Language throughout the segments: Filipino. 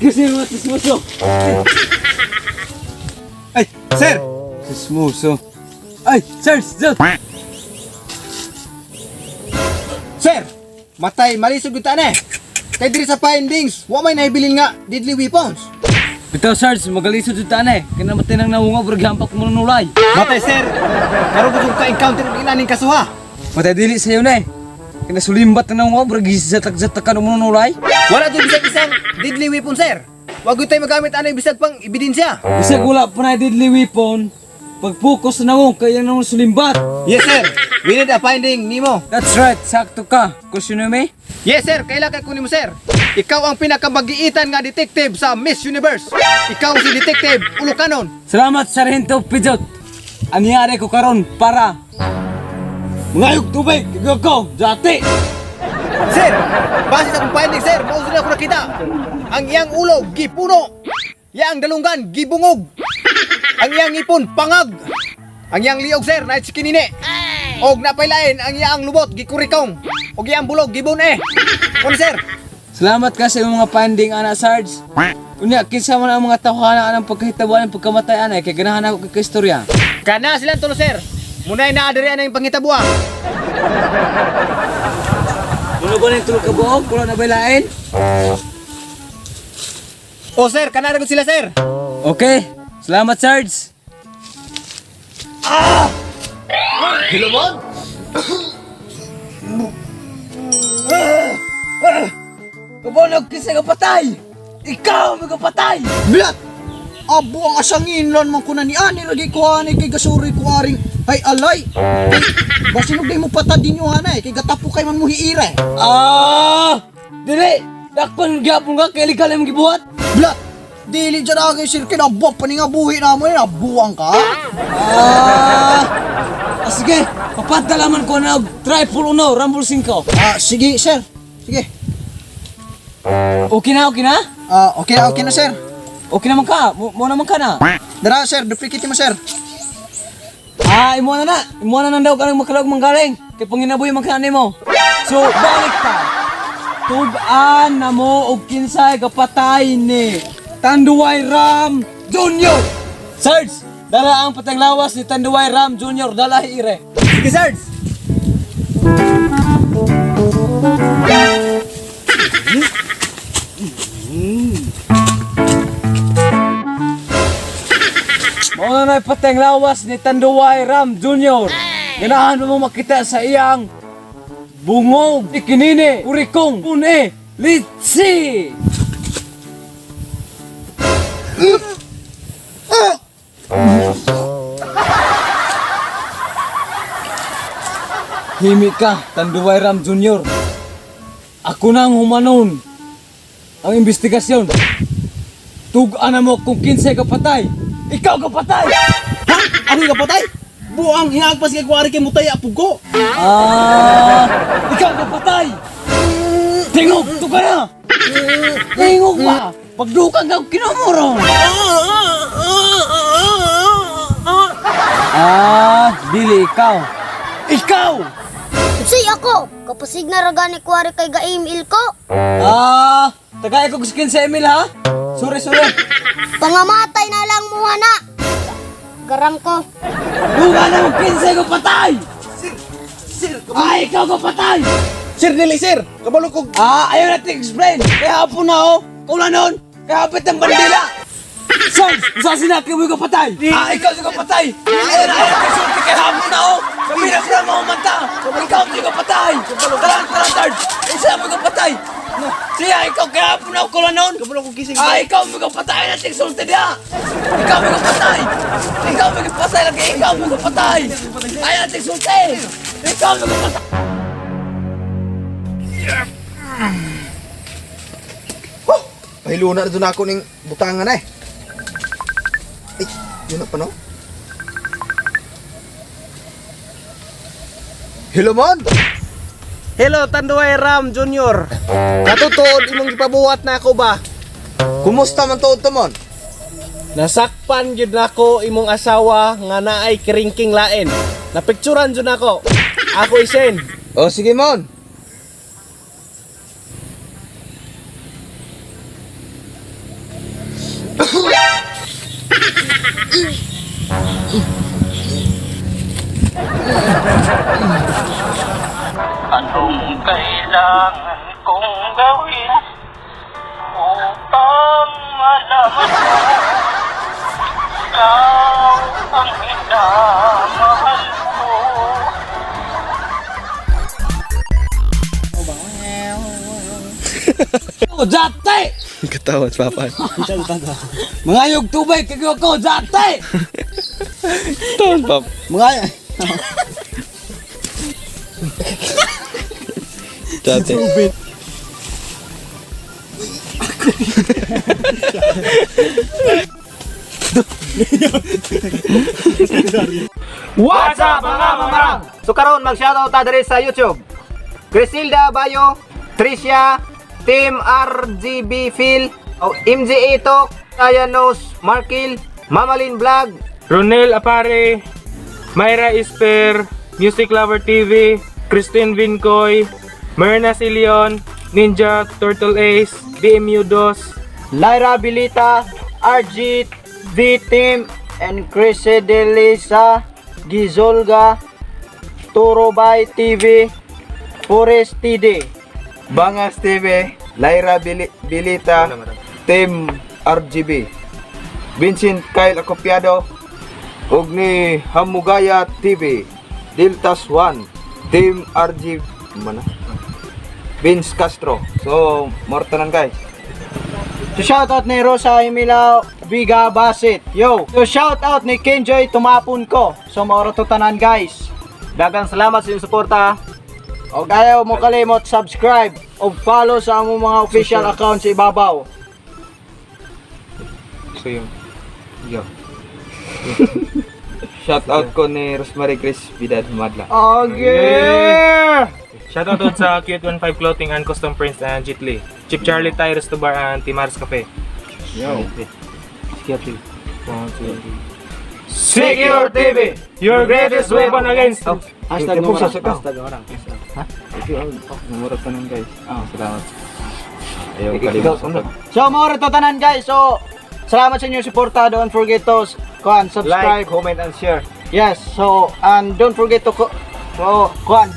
kasi mga sismuso. Ay, sir! Sismuso. Ay, Sarge, Zot! Sir! Matay, malisog yung taan eh. Kay diri sa findings, wa may nahibilin nga deadly weapons. Bitaw, Sarge, magalisod sa tanay. Kinamatay ng naunga, bergampak mo nulay. Matay, sir! Karoon ko yung ka-encounter ng ilaning kasuha. Matay dili sa'yo na eh. Kinasulimbat na naunga, bergisatak-zatakan mo nulay. Wala doon bisag-isang deadly weapon, sir. Wag tayo magamit ano yung bisag pang ebidensya. Bisag wala pa na deadly weapon. Pag-focus na naunga, kaya naman sulimbat. Yes, sir. We need a finding, Nemo. That's right, sakto ka. Question me? Yes, sir. Kailangan kunin mo, sir. Ikaw ang pinakamagiitan nga detective sa Miss Universe. Ikaw si Detective Ulukanon. Salamat, Sargento Pidot. Anyari ko karon para mangayog tubig, ko, dati. Sir, base sa kong finding, sir, mauso na ako nakita. Ang iyang ulo, gipuno. Yang dalunggan, gibungog. Ang iyang ipon, pangag. Ang iyang liog, sir, na tsikinine. Og napailain, ang iyang lubot, gikurikong. Og iyang bulog, gibun eh. Ano, sir? Salamat ka sa iyong mga finding, Ana Sarge. Unya, kinsa man ang mga tawhana ng pagkahitabuan ng pagkamatay, Ana, kay ganahan ako kay-istorya. Kana silang tulo, sir. Muna'y naadarian na yung pangitabuha. Ano ba na yung tulog ka buong? Kula na bailain? O, sir, kanaragot sila, sir. Okay, salamat, Sarge. Hilomon? Kabonog kinsa ka patay! Ikaw may kapatay! Bilat! Abo ang asanginan man ko na ni ani lagi ko ani kay gasuri ko aring ay alay. Basinog day mo patad dinyo hanay kay gatapo kay man mo hiire. Dili! Dakpan gyapon ka kay legal imong gibuhat. Bilat! Dili dyan na kayo sir kinabok pa ni nga buhi na mo yun. Abuang ka? Sige, papadalaman ko na triple uno, rumble 5. Sige sir. Sige. Okay na, okay na? Okay na sir. Okay naman ka, mo naman ka na. Dara sir, duplicate mo sir. Imo na daw ka nang makalog manggaling. Kay panginabuhi magkani mo. So, balik ka. Tugaan na mo og kinsay kapatay ni Tanduay Ram Jr. Sarge, dala ang patang lawas ni Tanduay Ram Jr. Dala hiire. Sige, Sarge. Mao na patang lawas ni Tanduay Ram Jr. Ganahan mo makita sa iyang bungog, ikinini, urikong, pune, litsi. Himi ka, Tanduay Ram Jr. Ako na ang humanon ang investigasyon. Tugaan na mo kung kinsay kapatay. Ikaw kapatay! Ha? Ako ka patay? Buang hinagpas kay kuwari kay mutay apog ko. Ikaw kapatay! Tingog! Tuga na! Tingog ba? Pagdukan ka kinumuro! Dili ikaw! Ikaw! Unsay ako? Kapasig na ragani kuwari kay ga-email ko. Tagay ko skin sa email ha? Sorry. Pangamatay na lang mo na. Garang ko. Tuga na mo kinsay ko patay! Sir, Ikaw ko patay! Sir, dili, sir. Kabalo ko. Ayaw natin explain. Kaya hapon na oh. Kung ano, kaya hapit ng bandila. Sarge, usasin na kayo ko patay. Ikaw si ko patay. Ayaw natin sulti kaya hapon na oh. Kami na pala mga mata. Ikaw si ko patay. Taran, Sarge. Isa mo ko patay. Siya, ikaw kaya hapon na kung ano. Kabalo ko gising. Ikaw mo ko patay natin sulti niya. Ikaw mo ko patay. Ikaw mo ko patay lagi. Ikaw mo ko patay. Ayaw natin sulti. Ikaw mo ko patay. Pahilo na doon ako ng butangan eh. Ay, yun na pa no? Hilomon! Hello, Tanduay Ram Jr. Natutuod imong ipabuhat na ako ba? Kumusta man tuod to mon? Nasakpan jud nako imong asawa nga naay kiringking lain. Napicturan jud nako. Ako isen. O sige mon. Ko jatay. Katawan sa papa. Mangayog tubig kay ko jatay. Katawan pap. Mga Dati. What's up mga mamarang? So karon mag-shoutout ta diri sa YouTube. Griselda Bayo, Tricia, Team RGB Phil, MJ Itok, Ayanos, Markil, Mamalin Vlog, Ronel Apare, Myra Isper, Music Lover TV, Christine Vincoy, Myrna Silion, Ninja Turtle Ace, BMU Dos, Lyra Bilita, RG, V-Team, and Chris Delisa, Gizolga, Turobay TV, Forest TD. Bangas TV, Lyra Bilita, Team RGB, Vincent Kyle Acopiado, ug ni Hamugaya TV, Deltas 1, Team RGB, mana? Vince Castro. So, mortanan guys. So shoutout ni Rosa Emila Viga Basit. Yo! So shoutout ni Kenjoy Tumapon ko. So maura to tanan guys. Dagang salamat sa inyong suporta. O ayaw mo kalimot subscribe o follow sa among mga official accounts sa ibabaw. So yun. Yo. Shout out ko ni Rosemary Chris Vidal Madla. Okay! Shoutout sa Q15 Clothing and Custom Prints and Jit Lee, Chip Charlie Tires to Bar and Timaris Cafe. Yo. Secure TV, your greatest weapon against Hashtag mo numero. hashtag orang. Ha? Namurot ka nun guys. Salamat. Ayaw kalimut. So maura to tanan guys. So salamat sa inyong suporta. Don't forget to subscribe. Like, comment, and share. Yes. So and don't forget to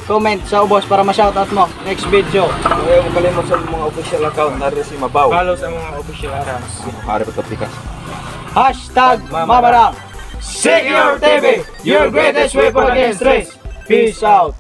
comment sa ubos para ma-shoutout mo next video. Ayaw mo kalimut sa mga official account na rin si Mabaw. Follow sa mga official accounts. Hari pa topikas. Hashtag Mamarang. Secure TV, your greatest weapon against stress. Peace out.